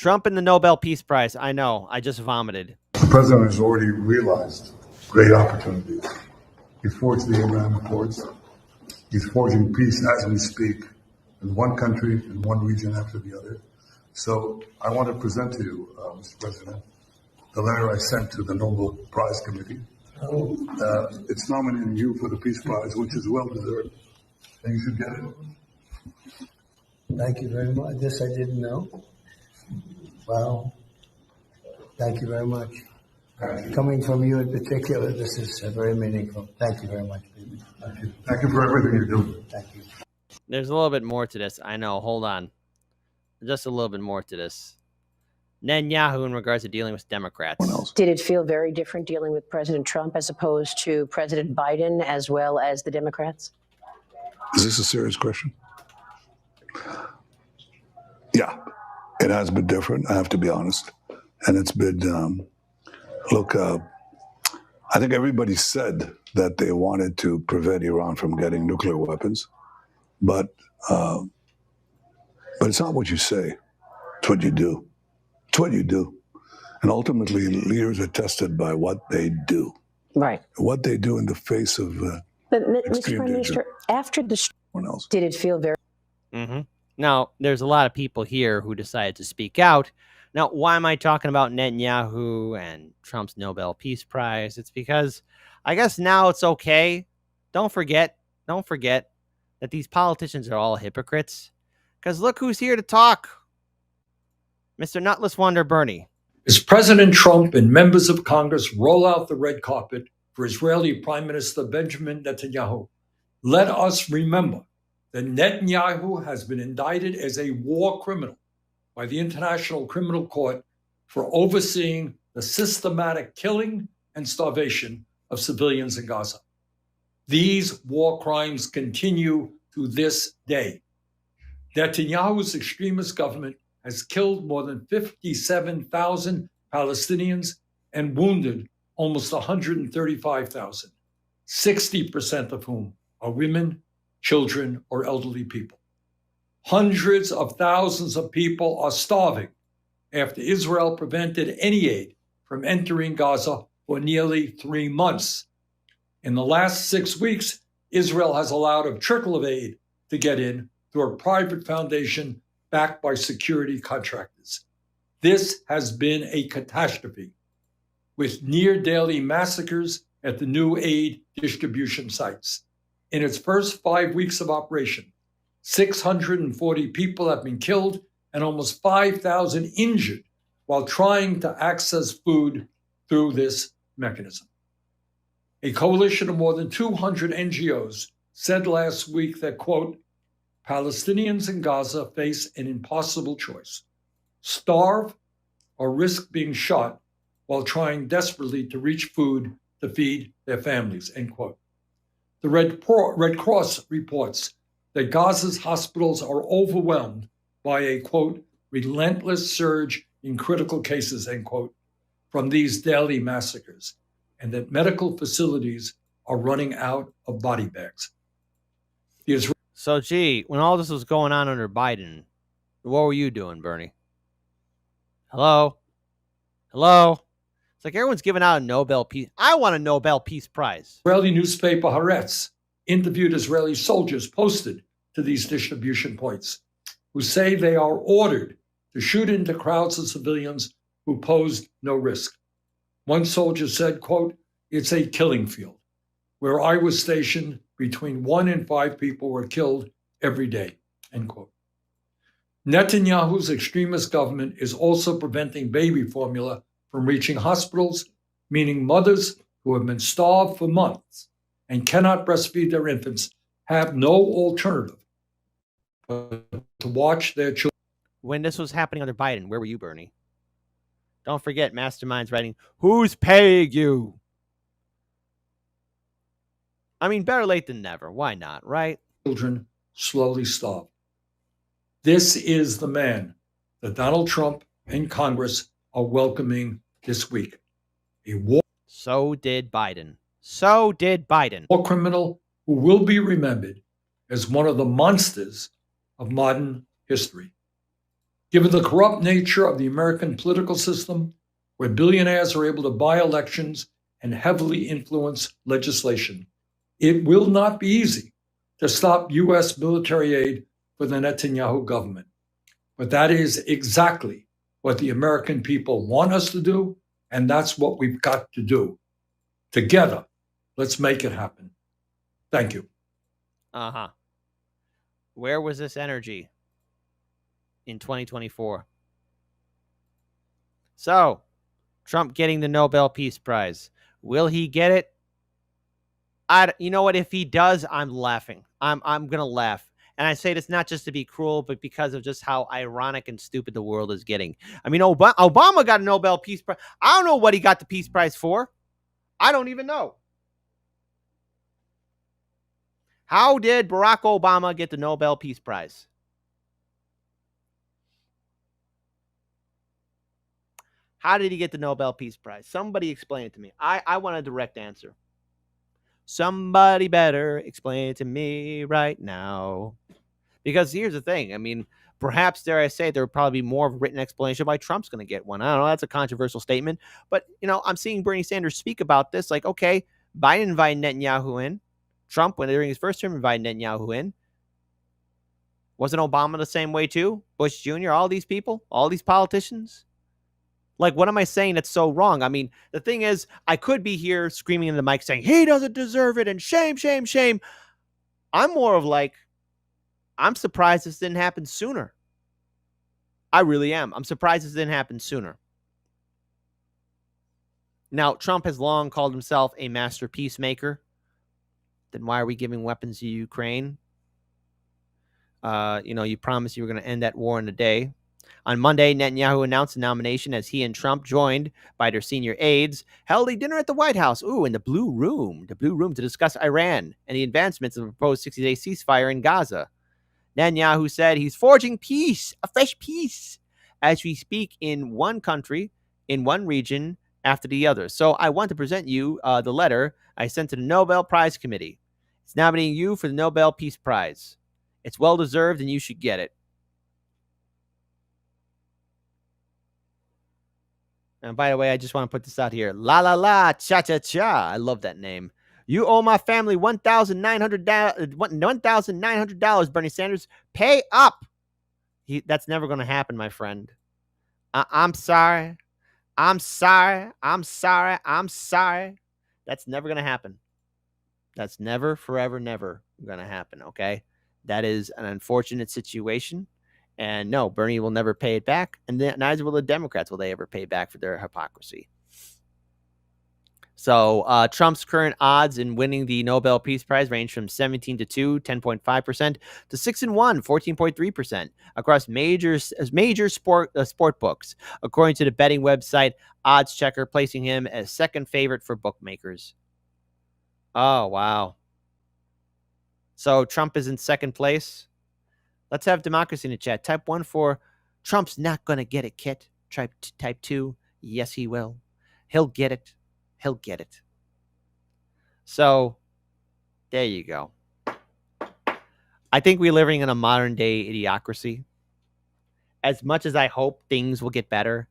Trump and the Nobel Peace Prize. I know. I just vomited. The president has already realized great opportunities. He forged the Abraham Accords. He's forging peace as we speak in one country, in one region after the other. So I want to present to you, Mr. President, the letter I sent to the Nobel Prize Committee. It's nominating you for the Peace Prize, which is well deserved. And you should get it. Thank you very much. This I didn't know. Wow. Thank you very much. Coming from you in particular, this is very meaningful. Thank you very much, baby. Thank you. Thank you for everything you do. Thank you. There's a little bit more to this. I know. Hold on. Just a little bit more to this. Netanyahu in regards to dealing with Democrats. Did it feel very different dealing with President Trump as opposed to President Biden as well as the Democrats? Is this a serious question? Yeah, it has been different, I have to be honest. And it's been, I think everybody said that they wanted to prevent Iran from getting nuclear weapons, but it's not what you say, it's what you do. It's what you do. And ultimately, leaders are tested by what they do. Right. What they do in the face of But Mr. Prime Minister, after the else. Did it feel very... Now, there's a lot of people here who decided to speak out. Now, why am I talking about Netanyahu and Trump's Nobel Peace Prize? It's because I guess now it's okay. Don't forget that these politicians are all hypocrites. Because look who's here to talk. Mr. Nutless Wonder Bernie. As President Trump and members of Congress roll out the red carpet for Israeli Prime Minister Benjamin Netanyahu, let us remember that Netanyahu has been indicted as a war criminal by the International Criminal Court for overseeing the systematic killing and starvation of civilians in Gaza. These war crimes continue to this day. Netanyahu's extremist government has killed more than 57,000 Palestinians and wounded almost 135,000, 60% of whom are women, children, or elderly people. Hundreds of thousands of people are starving after Israel prevented any aid from entering Gaza for nearly 3 months. In the last 6 weeks, Israel has allowed a trickle of aid to get in through a private foundation backed by security contractors. This has been a catastrophe, with near-daily massacres at the new aid distribution sites. In its first 5 weeks of operation, 640 people have been killed and almost 5,000 injured while trying to access food through this mechanism. A coalition of more than 200 NGOs said last week that, quote, Palestinians in Gaza face an impossible choice: starve or risk being shot while trying desperately to reach food to feed their families, end quote. The Red Cross reports that Gaza's hospitals are overwhelmed by a, quote, relentless surge in critical cases, end quote, from these daily massacres, and that medical facilities are running out of body bags. So, gee, when all this was going on under Biden, what were you doing, Bernie? Hello? It's like everyone's giving out a Nobel Peace. I want a Nobel Peace Prize. Israeli newspaper Haaretz interviewed Israeli soldiers posted to these distribution points who say they are ordered to shoot into crowds of civilians who posed no risk. One soldier said, quote, it's a killing field. Where I was stationed, between 1 and 5 people were killed every day, end quote. Netanyahu's extremist government is also preventing baby formula from reaching hospitals, meaning mothers who have been starved for months and cannot breastfeed their infants have no alternative but to watch their children. When this was happening under Biden, where were you, Bernie? Don't forget, Mastermind's writing, who's paying you? I mean, better late than never. Why not, right? Children slowly starve. This is the man that Donald Trump and Congress are welcoming this week. A war. So did Biden. War criminal who will be remembered as one of the monsters of modern history. Given the corrupt nature of the American political system, where billionaires are able to buy elections and heavily influence legislation, it will not be easy to stop U.S. military aid for the Netanyahu government. But that is exactly what the American people want us to do, and that's what we've got to do. Together, let's make it happen. Thank you. Uh-huh. Where was this energy in 2024? So, Trump getting the Nobel Peace Prize. Will he get it? You know what? If he does, I'm laughing. I'm going to laugh. And I say this not just to be cruel, but because of just how ironic and stupid the world is getting. I mean, Obama got a Nobel Peace Prize. I don't know what he got the Peace Prize for. I don't even know. How did Barack Obama get the Nobel Peace Prize? How did he get the Nobel Peace Prize? Somebody explain it to me. I want a direct answer. Somebody better explain it to me right now. Because here's the thing. I mean, perhaps, dare I say, there will probably be more of a written explanation why Trump's going to get one. I don't know. That's a controversial statement. But, I'm seeing Bernie Sanders speak about this. Like, okay, Biden invited Netanyahu in. Trump, when during his first term, invited Netanyahu in. Wasn't Obama the same way too? Bush Jr., all these people, all these politicians? Like, what am I saying that's so wrong? I mean, the thing is, I could be here screaming in the mic saying, he doesn't deserve it and shame, shame, shame. I'm more of like, I'm surprised this didn't happen sooner. I really am. I'm surprised this didn't happen sooner. Now, Trump has long called himself a master peacemaker. Then why are we giving weapons to Ukraine? You promised you were going to end that war in a day. On Monday, Netanyahu announced the nomination as he and Trump, joined by their senior aides, held a dinner at the White House, in the Blue Room, to discuss Iran and the advancements of the proposed 60-day ceasefire in Gaza. Netanyahu said he's forging peace, a fresh peace, as we speak in one country, in one region, after the other. So I want to present you the letter I sent to the Nobel Prize Committee. It's nominating you for the Nobel Peace Prize. It's well-deserved, and you should get it. And by the way, I just want to put this out here. La la la, cha cha cha. I love that name. You owe my family $1,900, Bernie Sanders. Pay up. That's never going to happen, my friend. I'm sorry. I'm sorry. I'm sorry. I'm sorry. That's never going to happen. That's never, forever, never going to happen, okay? That is an unfortunate situation. And no, Bernie will never pay it back. And neither will the Democrats will they ever pay back for their hypocrisy. So Trump's current odds in winning the Nobel Peace Prize range from 17-2, 10.5%, to 6-1, 14.3%, across major sport books, according to the betting website Odds Checker, placing him as second favorite for bookmakers. Oh, wow. So Trump is in second place. Let's have democracy in the chat. Type 1 for Trump's not going to get it, Kit. Type 2, yes, he will. He'll get it. He'll get it. So there you go. I think we're living in a modern day idiocracy. As much as I hope things will get better,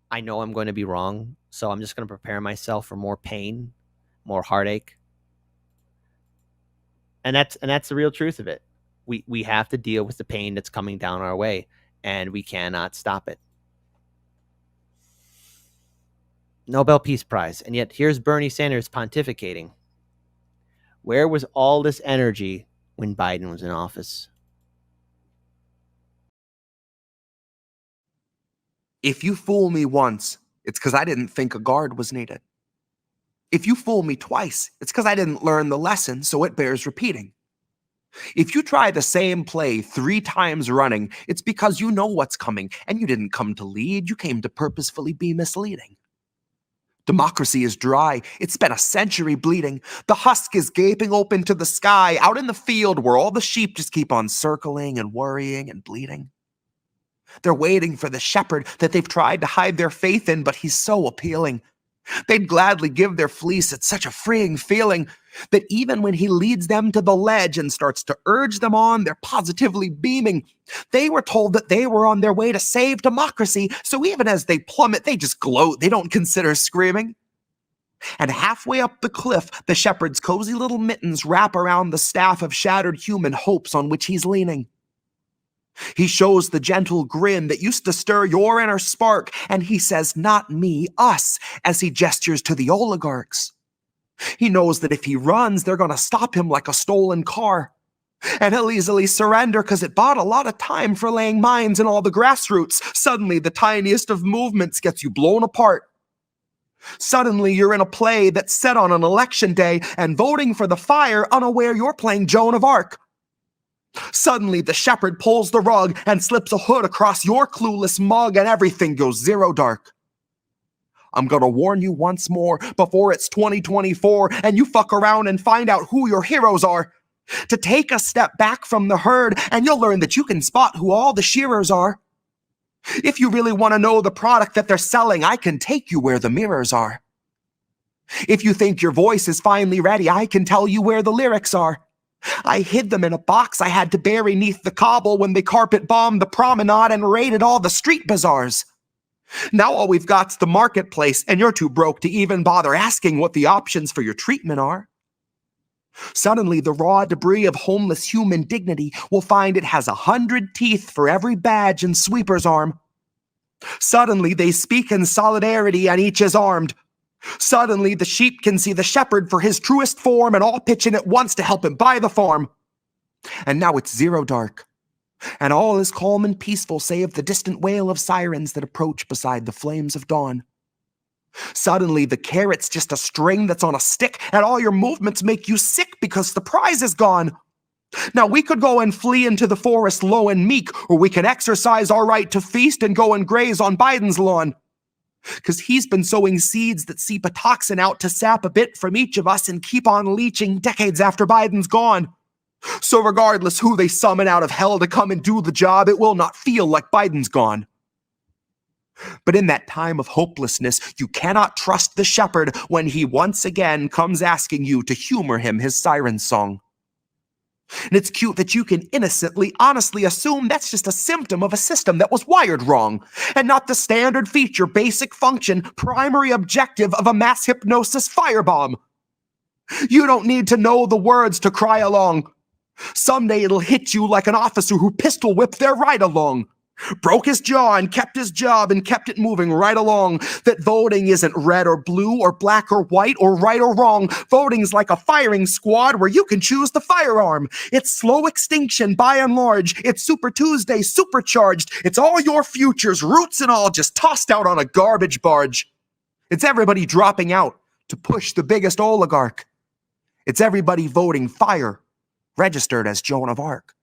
I know I'm going to be wrong. So I'm just going to prepare myself for more pain, more heartache. And that's the real truth of it. We have to deal with the pain that's coming down our way, and we cannot stop it. Nobel Peace Prize. And yet here's Bernie Sanders pontificating. Where was all this energy when Biden was in office? If you fool me once, it's because I didn't think a guard was needed. If you fool me twice, it's because I didn't learn the lesson, so it bears repeating. If you try the same play 3 times running, it's because you know what's coming, and you didn't come to lead, you came to purposefully be misleading. Democracy is dry. It's spent a century bleeding. The husk is gaping open to the sky, out in the field where all the sheep just keep on circling and worrying and bleeding. They're waiting for the shepherd that they've tried to hide their faith in, but he's so appealing. They'd gladly give their fleece. It's such a freeing feeling that even when he leads them to the ledge and starts to urge them on, they're positively beaming. They were told that they were on their way to save democracy, so even as they plummet, they just gloat. They don't consider screaming. And halfway up the cliff, the shepherd's cozy little mittens wrap around the staff of shattered human hopes on which he's leaning. He shows the gentle grin that used to stir your inner spark, and he says, "Not me, us," as he gestures to the oligarchs. He knows that if he runs, they're going to stop him like a stolen car. And he'll easily surrender because it bought a lot of time for laying mines in all the grassroots. Suddenly, the tiniest of movements gets you blown apart. Suddenly, you're in a play that's set on an election day and voting for the fire, unaware you're playing Joan of Arc. Suddenly, the shepherd pulls the rug and slips a hood across your clueless mug, and everything goes zero dark. I'm gonna warn you once more before it's 2024 and you fuck around and find out who your heroes are. To take a step back from the herd, and you'll learn that you can spot who all the shearers are. If you really want to know the product that they're selling, I can take you where the mirrors are. If you think your voice is finally ready, I can tell you where the lyrics are. I hid them in a box I had to bury neath the cobble when they carpet bombed the promenade and raided all the street bazaars. Now all we've got's the marketplace, and you're too broke to even bother asking what the options for your treatment are. Suddenly, the raw debris of homeless human dignity will find it has 100 teeth for every badge and sweeper's arm. Suddenly, they speak in solidarity and each is armed. Suddenly, the sheep can see the shepherd for his truest form and all pitch in at once to help him buy the farm. And now it's zero dark, and all is calm and peaceful save the distant wail of sirens that approach beside the flames of dawn. Suddenly, the carrot's just a string that's on a stick, and all your movements make you sick because the prize is gone. Now, we could go and flee into the forest low and meek, or we can exercise our right to feast and go and graze on Biden's lawn. Because he's been sowing seeds that seep a toxin out to sap a bit from each of us and keep on leaching decades after Biden's gone. So regardless who they summon out of hell to come and do the job, it will not feel like Biden's gone. But in that time of hopelessness, you cannot trust the shepherd when he once again comes asking you to humor him his siren song. And it's cute that you can innocently, honestly assume that's just a symptom of a system that was wired wrong, and not the standard feature, basic function, primary objective of a mass hypnosis firebomb. You don't need to know the words to cry along. Someday it'll hit you like an officer who pistol whipped their ride along. Broke his jaw and kept his job and kept it moving right along. That voting isn't red or blue or black or white or right or wrong. Voting's like a firing squad where you can choose the firearm. It's slow extinction by and large. It's Super Tuesday supercharged. It's all your futures, roots and all, just tossed out on a garbage barge. It's everybody dropping out to push the biggest oligarch. It's everybody voting fire, registered as Joan of Arc.